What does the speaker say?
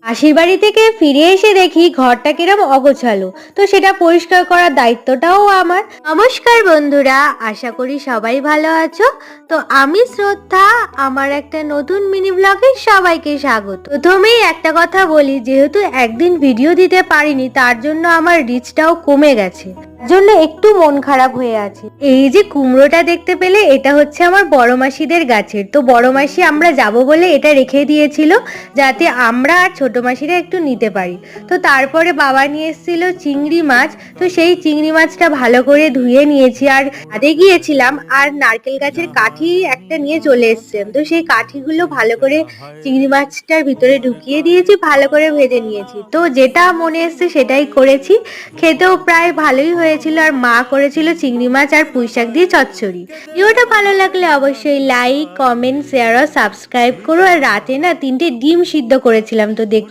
মাসির বাড়ি থেকে ফিরে এসে দেখি ঘরটা কিরম অগোছালো, তো সেটা পরিষ্কার করার দায়িত্বটাও আমার। নমস্কার বন্ধুরা, আশা করি সবাই ভালো আছো। তো আমি শ্রদ্ধা, আমার একটা নতুন মিনি ব্লগে সবাইকে স্বাগত। প্রথমেই একটা কথা বলি, যেহেতু একদিন ভিডিও দিতে পারিনি তার জন্য আমার রিচটাও কমে গেছে, জন্য একটু মন খারাপ হয়ে আছে। এই যে কুমড়োটা দেখতে পেলে, এটা হচ্ছে আমার বড় মাসিদের গাছের। তো বড় মাসি আমরা যাব বলে এটা রেখে দিয়েছিল, যাতে আমরা আর ছোট মাসিরা একটু নিতে পারি। তো তারপরে বাবা নিয়ে এসেছিল চিংড়ি মাছ, তো সেই চিংড়ি মাছটা ভালো করে ধুয়ে নিয়েছি। আর ছাদে গিয়েছিলাম আর নারকেল গাছের কাঠি একটা নিয়ে চলে এসেছেন, তো সেই কাঠিগুলো ভালো করে চিংড়ি মাছটার ভিতরে ঢুকিয়ে দিয়েছি, ভালো করে ভেজে নিয়েছি। তো যেটা মনে এসছে সেটাই করেছি, খেতেও প্রায় ভালোই হয়েছিল। আর মা করেছিল চিংড়ি মাছ আর পুঁই শাক দিয়ে চচ্চড়ি। ভিডিওটা ভালো লাগলে অবশ্যই লাইক, কমেন্ট, শেয়ার আর সাবস্ক্রাইব করো। আর রাতে না 3টে ডিম সিদ্ধ করেছিলাম, তো দেখতে